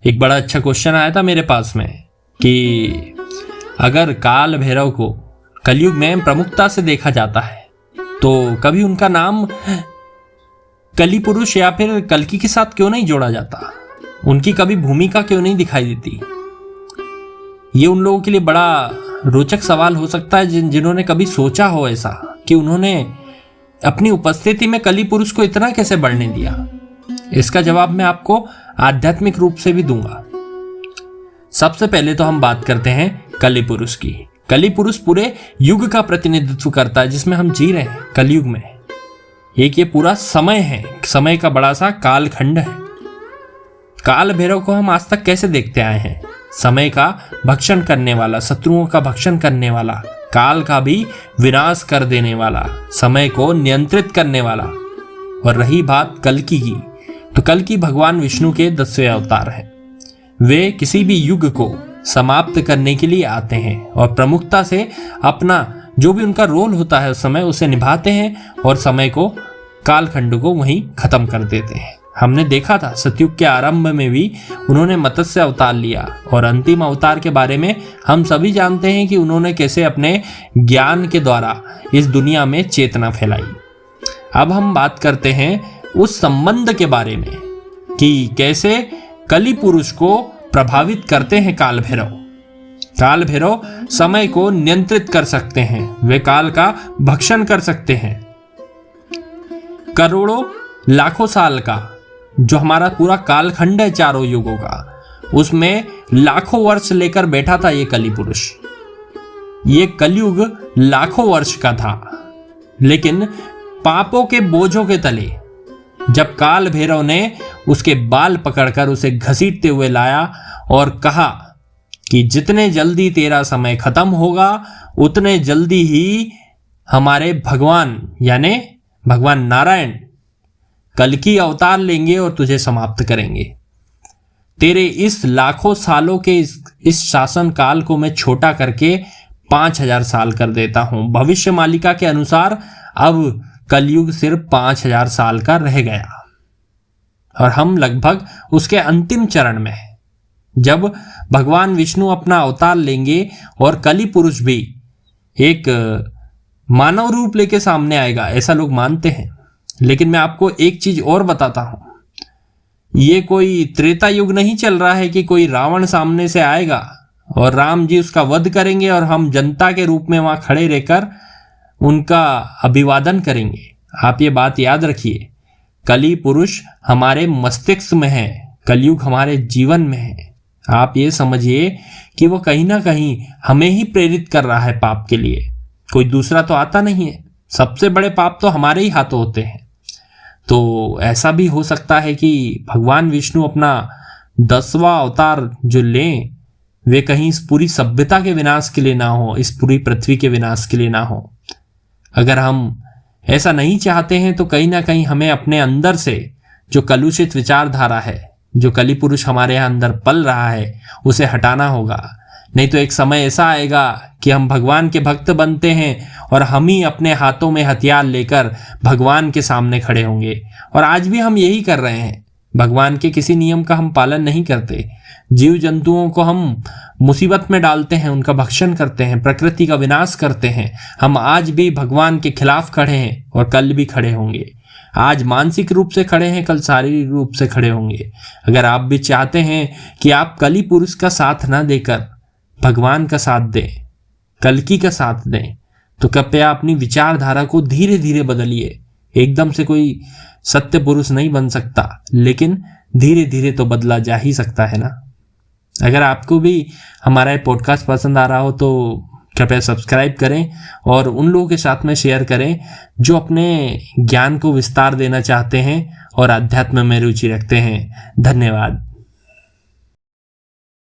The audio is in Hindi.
एक बड़ा अच्छा क्वेश्चन आया था मेरे पास में कि अगर काल भैरव को कलयुग में प्रमुखता से देखा जाता है तो कभी उनका नाम कली पुरुष या फिर कल्कि के साथ क्यों नहीं जोड़ा जाता, उनकी कभी भूमिका क्यों नहीं दिखाई देती। ये उन लोगों के लिए बड़ा रोचक सवाल हो सकता है जिन्होंने कभी सोचा हो ऐसा कि उन्होंने अपनी उपस्थिति में कली पुरुष को इतना कैसे बढ़ने दिया। इसका जवाब मैं आपको आध्यात्मिक रूप से भी दूंगा। सबसे पहले तो हम बात करते हैं कली पुरुष की। कली पुरुष पूरे युग का प्रतिनिधित्व करता है जिसमें हम जी रहे हैं, कलयुग में। एक ये पूरा समय है, समय का बड़ा सा कालखंड है। काल भैरव को हम आज तक कैसे देखते आए हैं? समय का भक्षण करने वाला, शत्रुओं का भक्षण करने वाला, काल का भी विनाश कर देने वाला, समय को नियंत्रित करने वाला। और रही बात कल्कि की, तो कल्कि भगवान विष्णु के 10वें अवतार हैं। वे किसी भी युग को समाप्त करने के लिए आते हैं और प्रमुखता से अपना जो भी उनका रोल होता है उस समय उसे निभाते हैं और समय को, कालखंड को वहीं खत्म कर देते हैं। हमने देखा था सतयुग के आरंभ में भी उन्होंने मत्स्य अवतार लिया और अंतिम अवतार के बारे में हम सभी जानते हैं कि उन्होंने कैसे अपने ज्ञान के द्वारा इस दुनिया में चेतना फैलाई। अब हम बात करते हैं उस संबंध के बारे में कि कैसे कली पुरुष को प्रभावित करते हैं काल भैरव। काल भैरव समय को नियंत्रित कर सकते हैं, वे काल का भक्षण कर सकते हैं। करोड़ों लाखों साल का जो हमारा पूरा कालखंड है चारों युगों का, उसमें लाखों वर्ष लेकर बैठा था ये कली पुरुष। ये कलयुग लाखों वर्ष का था, लेकिन पापों के बोझों के तले जब काल भैरव ने उसके बाल पकड़कर उसे घसीटते हुए लाया और कहा कि जितने जल्दी तेरा समय खत्म होगा उतने जल्दी ही हमारे भगवान यानी भगवान नारायण कल्कि अवतार लेंगे और तुझे समाप्त करेंगे। तेरे इस लाखों सालों के इस शासन काल को मैं छोटा करके 5000 साल कर देता हूं। भविष्य मालिका के अनुसार अब कलयुग सिर्फ 5000 साल का रह गया और हम लगभग उसके अंतिम चरण में हैं, जब भगवान विष्णु अपना अवतार लेंगे और कली पुरुष भी एक मानव रूप लेके सामने आएगा, ऐसा लोग मानते हैं। लेकिन मैं आपको एक चीज और बताता हूं, ये कोई त्रेता युग नहीं चल रहा है कि कोई रावण सामने से आएगा और राम जी उसका वध करेंगे और हम जनता के रूप में वहां खड़े रहकर उनका अभिवादन करेंगे। आप ये बात याद रखिए, कली पुरुष हमारे मस्तिष्क में है, कलयुग हमारे जीवन में है। आप ये समझिए कि वो कहीं ना कहीं हमें ही प्रेरित कर रहा है पाप के लिए, कोई दूसरा तो आता नहीं है। सबसे बड़े पाप तो हमारे ही हाथों होते हैं। तो ऐसा भी हो सकता है कि भगवान विष्णु अपना 10वां अवतार जो लें, वे कहीं इस पूरी सभ्यता के विनाश के लिए ना हो, इस पूरी पृथ्वी के विनाश के लिए ना हो। अगर हम ऐसा नहीं चाहते हैं तो कहीं ना कहीं हमें अपने अंदर से जो कलुषित विचारधारा है, जो कली पुरुष हमारे यहाँ अंदर पल रहा है, उसे हटाना होगा। नहीं तो एक समय ऐसा आएगा कि हम भगवान के भक्त बनते हैं और हम ही अपने हाथों में हथियार लेकर भगवान के सामने खड़े होंगे। और आज भी हम यही कर रहे हैं, भगवान के किसी नियम का हम पालन नहीं करते, जीव जंतुओं को हम मुसीबत में डालते हैं, उनका भक्षण करते हैं, प्रकृति का विनाश करते हैं। हम आज भी भगवान के खिलाफ खड़े हैं और कल भी खड़े होंगे। आज मानसिक रूप से खड़े हैं, कल शारीरिक रूप से खड़े होंगे। अगर आप भी चाहते हैं कि आप कली पुरुष का साथ ना देकर भगवान का साथ दें, कल्कि का साथ दें, तो कृपया अपनी विचारधारा को धीरे धीरे बदलिए। एकदम से कोई सत्य पुरुष नहीं बन सकता, लेकिन धीरे धीरे तो बदला जा ही सकता है ना। अगर आपको भी हमारा ये पॉडकास्ट पसंद आ रहा हो तो कृपया सब्सक्राइब करें और उन लोगों के साथ में शेयर करें जो अपने ज्ञान को विस्तार देना चाहते हैं और अध्यात्म में रुचि रखते हैं। धन्यवाद।